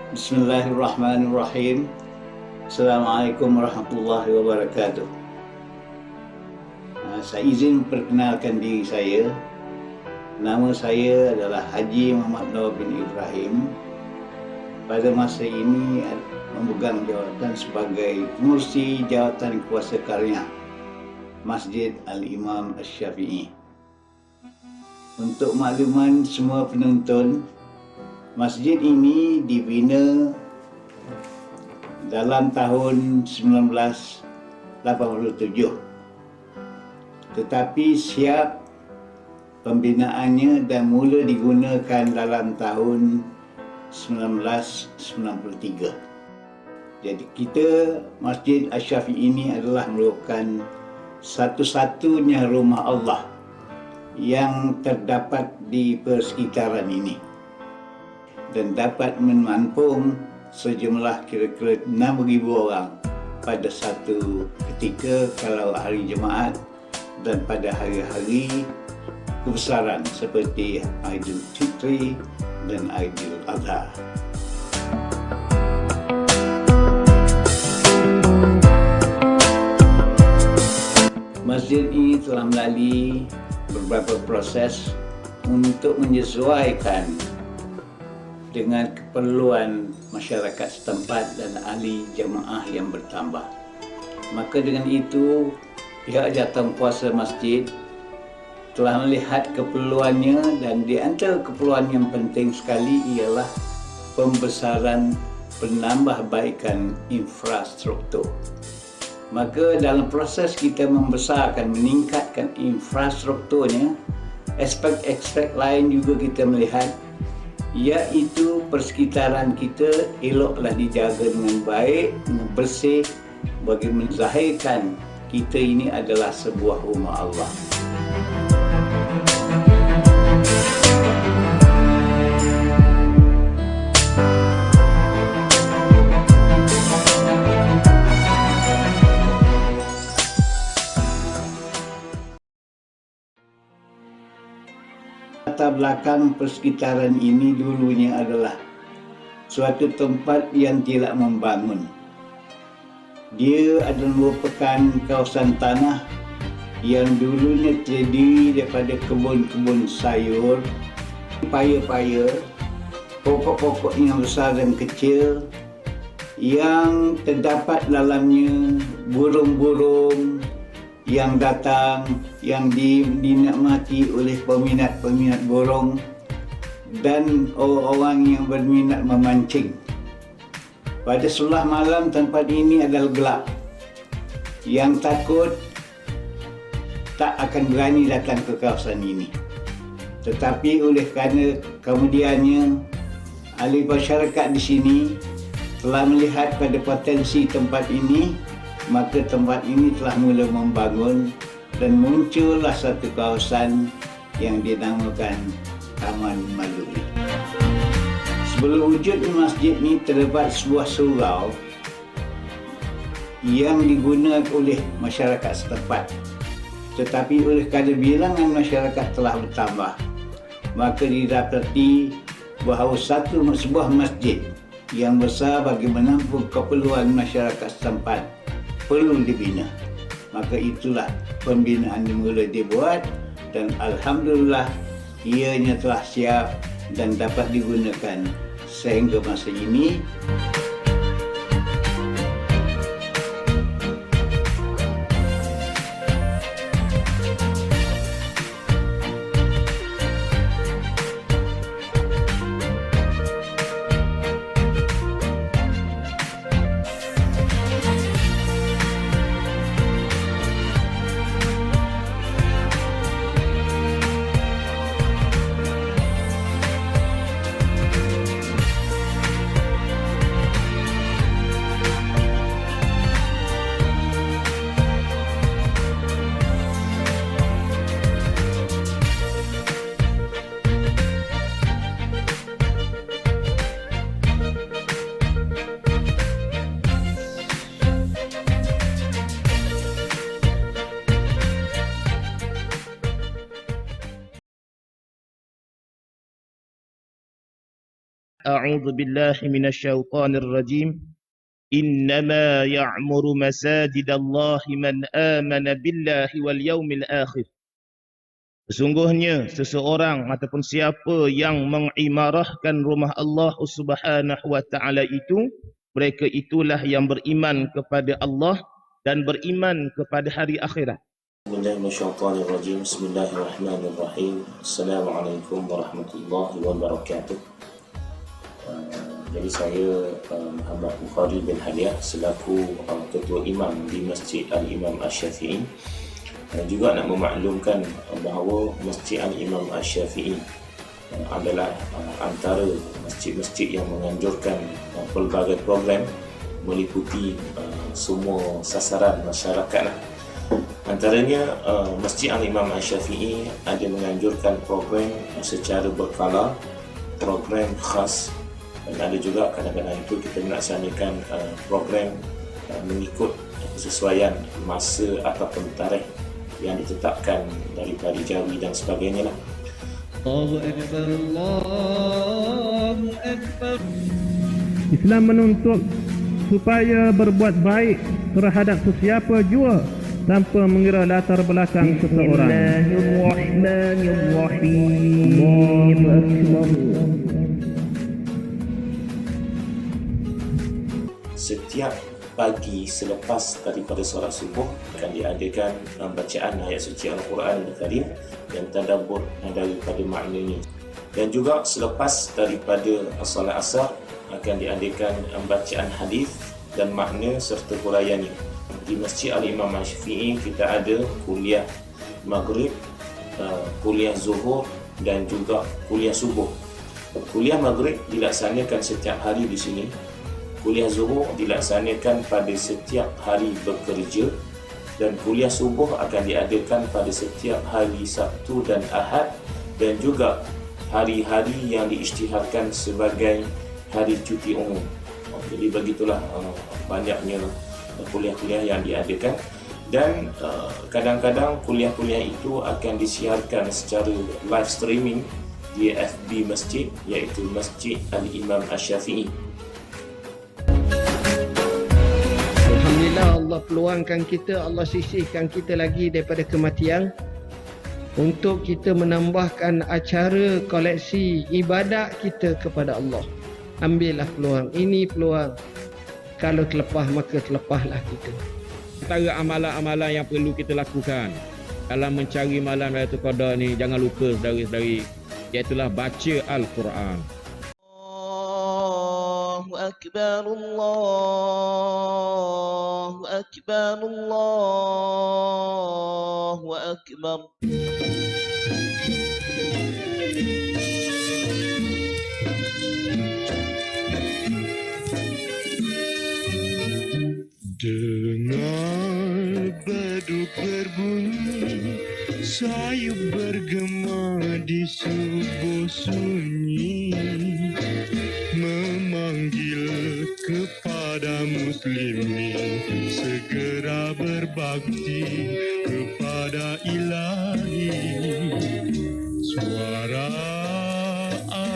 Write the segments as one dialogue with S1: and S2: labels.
S1: Bismillahirrahmanirrahim. Assalamualaikum warahmatullahi wabarakatuh. Saya izin perkenalkan diri saya. Nama saya adalah Haji Muhammad Nur bin Ibrahim. Pada masa ini memegang jawatan sebagai pengurusi Jawatan Kuasa Karunia Masjid Al-Imam Asy-Syafi'i. Untuk makluman semua penonton, masjid ini dibina dalam tahun 1987, tetapi siap pembinaannya dan mula digunakan dalam tahun 1993. Jadi kita, Masjid Asy-Syafi'i ini adalah merupakan satu-satunya rumah Allah yang terdapat di persekitaran ini dan dapat menampung sejumlah kira-kira 6,000 orang pada satu ketika kalau hari Jumaat dan pada hari-hari kebesaran seperti Aidil Fitri dan Aidil Adha. Masjid ini telah melalui beberapa proses untuk menyesuaikan dengan keperluan masyarakat setempat dan ahli jemaah yang bertambah. Maka dengan itu, pihak jawatankuasa masjid telah melihat keperluannya, dan di antara keperluan yang penting sekali ialah pembesaran penambahbaikan infrastruktur. Maka dalam proses kita membesarkan, meningkatkan infrastrukturnya, aspek-aspek lain juga kita melihat, iaitu persekitaran kita eloklah dijaga dengan baik, bersih, bagi menzahirkan kita ini adalah sebuah rumah Allah. Latar belakang persekitaran ini dulunya adalah suatu tempat yang tidak membangun. Dia adalah merupakan kawasan tanah yang dulunya terdiri daripada kebun-kebun sayur, paya-paya, pokok-pokok yang besar dan kecil, yang terdapat dalamnya burung-burung yang datang, yang dinikmati oleh peminat-peminat burung dan orang-orang yang berminat memancing. Pada sebelah malam tempat ini adalah gelap. Yang takut tak akan berani datang ke kawasan ini. Tetapi oleh kerana kemudiannya ahli masyarakat di sini telah melihat pada potensi tempat ini, maka tempat ini telah mula membangun dan muncullah satu kawasan yang dinamakan Taman Maluri. Sebelum wujud masjid ini terdapat sebuah surau yang digunakan oleh masyarakat setempat. Tetapi oleh kerana bilangan masyarakat telah bertambah, maka didapati bahawa sebuah masjid yang besar bagi menampung keperluan masyarakat setempat perlu dibina. Maka itulah pembinaan dimula dibuat, dan alhamdulillah ianya telah siap dan dapat digunakan sehingga masa ini.
S2: أعوذ بالله من الشيطان الرجيم إنما يعمر مساجد الله من آمن بالله واليوم الآخر. Sesungguhnya seseorang ataupun siapa yang mengimarahkan rumah Allah Subhanahu wa taala itu, mereka itulah yang beriman kepada Allah dan beriman kepada hari akhirat.
S3: Bismillahirrahmanirrahim. Bismillahirrahmanirrahim. Assalamualaikum warahmatullahi wabarakatuh. Jadi saya Muhammad Bukhari bin Hadiah selaku Ketua Imam di Masjid Al-Imam Asy-Syafi'i, juga nak memaklumkan bahawa Masjid Al-Imam Asy-Syafi'i adalah antara masjid-masjid yang menganjurkan pelbagai program meliputi semua sasaran masyarakat. Antaranya Masjid Al-Imam Asy-Syafi'i ada menganjurkan program secara berkala, program khas, dan ada juga kadang-kadang itu kita melaksanakan program mengikut kesesuaian masa ataupun tarikh yang ditetapkan daripada Jawi dan sebagainya lah.
S4: Allahu Akbar, Allahu Akbar.
S5: Islam menuntut supaya berbuat baik terhadap sesiapa jua tanpa mengira latar belakang seseorang.
S3: Setiap pagi selepas daripada solat subuh akan diadakan bacaan ayat suci Al-Quran Al-Karim dan tadabbur daripada maknanya. Dan juga selepas daripada solat asar akan diadakan bacaan hadis dan makna serta huraiannya. Di Masjid Al-Imam Asy-Syafi'i kita ada kuliah maghrib, kuliah zuhur dan juga kuliah subuh. Kuliah maghrib dilaksanakan setiap hari di sini. Kuliah zuhur dilaksanakan pada setiap hari bekerja, dan kuliah subuh akan diadakan pada setiap hari Sabtu dan Ahad, dan juga hari-hari yang diisytiharkan sebagai hari cuti umum. Jadi begitulah banyaknya kuliah-kuliah yang diadakan, dan kadang-kadang kuliah-kuliah itu akan disiarkan secara live streaming di FB masjid, iaitu Masjid Al-Imam Asy-Syafi'i.
S4: Alhamdulillah, Allah peluangkan kita, Allah sisihkan kita lagi daripada kematian untuk kita menambahkan acara koleksi ibadat kita kepada Allah. Ambillah peluang, ini peluang. Kalau terlepas maka terlepaslah kita.
S6: Antara amalan-amalan yang perlu kita lakukan dalam mencari malam Lailatul Qadar ni, jangan lupa saudara-saudari, iaitulah baca Al-Quran.
S7: Allahu Akbar, Allahu Akbar, Allahu Akbar.
S8: Dengar beduk berbunyi, sayup bergema di subuh sunyi, memanggil kepada muslimin segera berbakti kepada Ilahi. Suara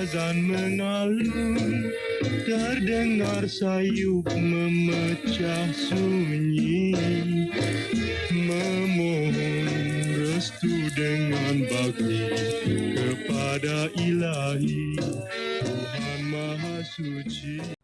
S8: azan mengalun, terdengar sayup memecah sunyi, memohon restu dengan bakti kepada Ilahi Tuhan Maha Suci.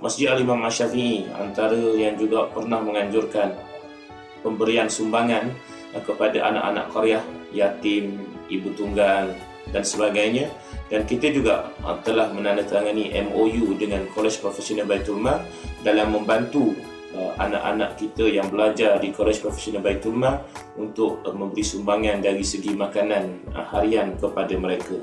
S3: Masjid Al-Imam Asy-Syafi'i antara yang juga pernah menganjurkan pemberian sumbangan kepada anak-anak qaryah, yatim, ibu tunggal dan sebagainya. Dan kita juga telah menandatangani MOU dengan Kolej Profesional Baitul Mal dalam membantu anak-anak kita yang belajar di Kolej Profesional Baitul Mal untuk memberi sumbangan dari segi makanan harian kepada mereka.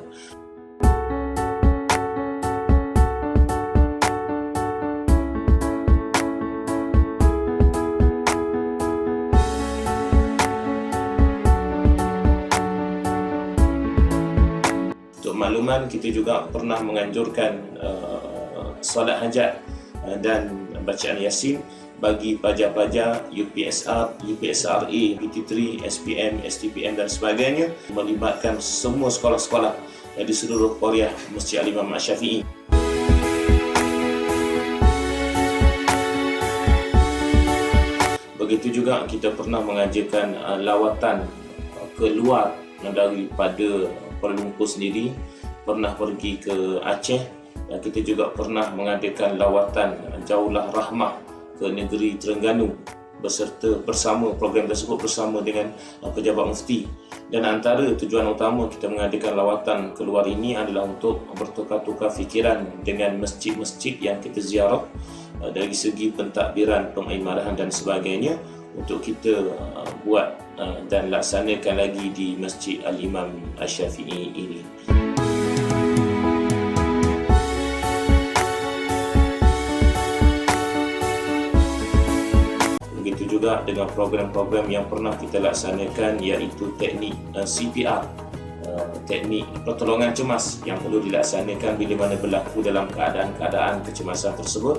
S3: Untuk makluman, kita juga pernah menganjurkan solat hajat dan bacaan Yasin bagi pelajar-pelajar UPSR, UPSRA, PT3, SPM, STPM dan sebagainya, melibatkan semua sekolah-sekolah di seluruh Korea Masjid Al-Imam Asy-Syafi'i. Begitu juga kita pernah mengajarkan lawatan keluar daripada Kuala Lumpur sendiri, pernah pergi ke Aceh, dan kita juga pernah mengadakan lawatan Jaulah Rahmah ke negeri Terengganu bersama program tersebut bersama dengan pejabat mufti. Dan antara tujuan utama kita mengadakan lawatan keluar ini adalah untuk bertukar-tukar fikiran dengan masjid-masjid yang kita ziarah dari segi pentadbiran, pengimarahan dan sebagainya, untuk kita buat dan laksanakan lagi di Masjid Al-Imam Asy-Syafi'i ini. Begitu juga dengan program-program yang pernah kita laksanakan, iaitu teknik CPR, teknik pertolongan cemas yang perlu dilaksanakan bila mana berlaku dalam keadaan-keadaan kecemasan tersebut.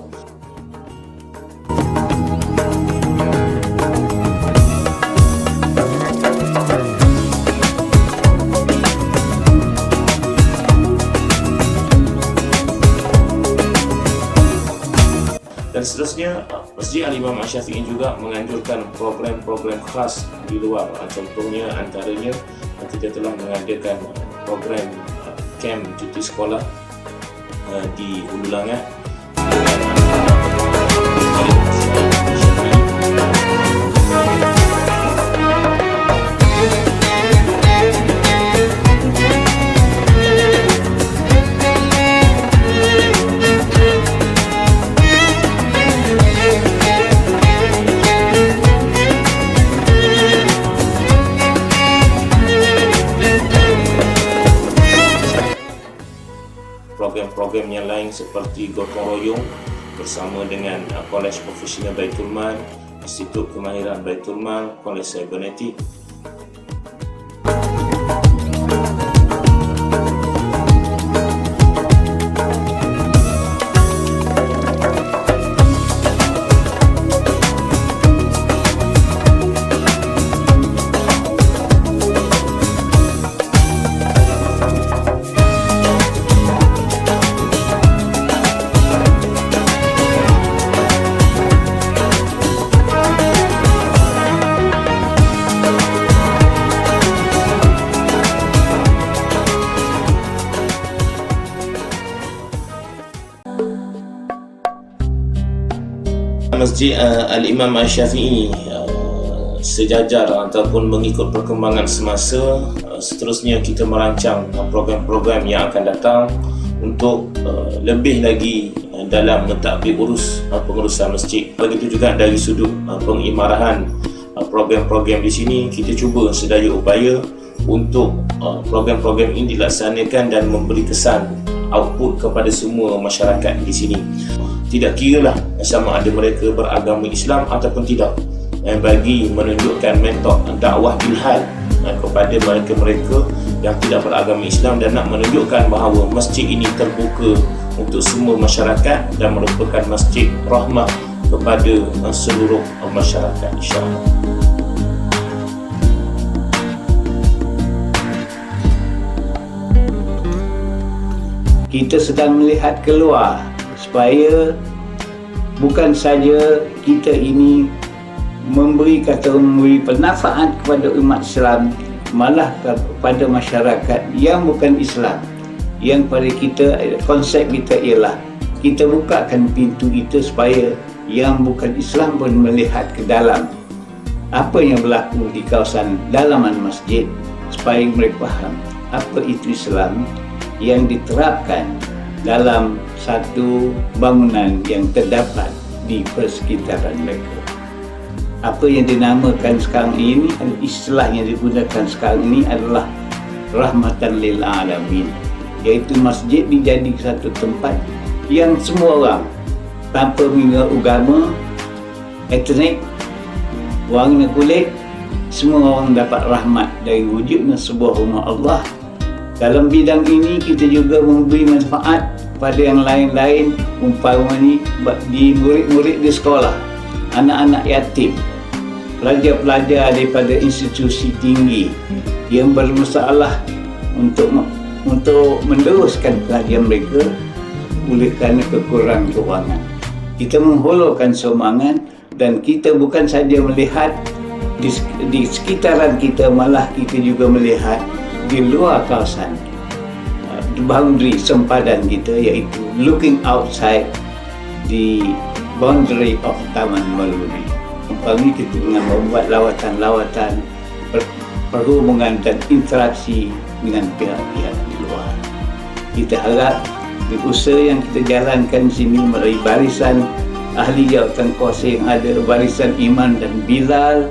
S3: Dan seterusnya, Masjid Al-Imam Asy-Syafi'i juga menganjurkan program-program khas di luar. Contohnya antaranya kita telah mengadakan program camp cuti sekolah di Hulu Langat. Program-program yang lain seperti gotong royong bersama dengan Kolej Profesional Baitul Mal, Institut Kemahiran Baitul Mal, Kolej Cybernetik. Masjid Al-Imam Asy-Syafi'i sejajar ataupun mengikut perkembangan semasa. Seterusnya kita merancang program-program yang akan datang untuk lebih lagi dalam mentadbir pengurusan masjid. Begitu juga dari sudut pengimarahan program-program di sini, kita cuba sedaya upaya untuk program-program ini dilaksanakan dan memberi kesan output kepada semua masyarakat di sini. Tidak kiralah sama ada mereka beragama Islam ataupun tidak, bagi menunjukkan metod dakwah bilhal kepada mereka-mereka yang tidak beragama Islam, dan nak menunjukkan bahawa masjid ini terbuka untuk semua masyarakat dan merupakan masjid rahmah kepada seluruh masyarakat, insya-Allah.
S1: Kita sedang melihat keluar supaya bukan saja kita ini memberi penafaan kepada umat Islam, malah kepada masyarakat yang bukan Islam. Yang pada kita, konsep kita ialah kita bukakan pintu itu supaya yang bukan Islam pun melihat ke dalam apa yang berlaku di kawasan dalaman masjid, supaya mereka faham apa itu Islam yang diterapkan dalam satu bangunan yang terdapat di persekitaran mereka. Apa yang dinamakan sekarang ini, istilah yang digunakan sekarang ini adalah rahmatan lil alamin, iaitu masjid dijadikan satu tempat yang semua orang tanpa mengira agama, etnik, warna kulit, semua orang dapat rahmat dari wujudnya sebuah rumah Allah. Dalam bidang ini kita juga memberi manfaat pada yang lain-lain, umpamanya di murid-murid di sekolah, anak-anak yatim, pelajar-pelajar daripada institusi tinggi yang bermasalah untuk meneruskan pelajaran mereka oleh kerana kekurangan kewangan. Kita mengholorkan sumbangan dan kita bukan saja melihat di sekitaran kita, malah kita juga melihat di luar kawasan, the boundary sempadan kita, iaitu looking outside the boundary of Taman Maluri. Umpamanya kita dengan membuat lawatan-lawatan perhubungan dan interaksi dengan pihak-pihak di luar. Kita harap usaha yang kita jalankan di sini melalui barisan ahli jawatan kuasa yang ada, barisan Iman dan Bilal,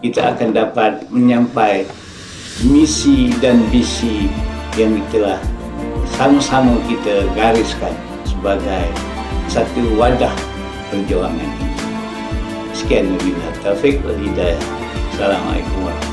S1: kita akan dapat menyampai misi dan visi yang telah sama-sama kita gariskan sebagai satu wadah perjuangan ini. Sekian wabillahi taufiq wal hidayah. Assalamualaikum warahmatullahi wabarakatuh.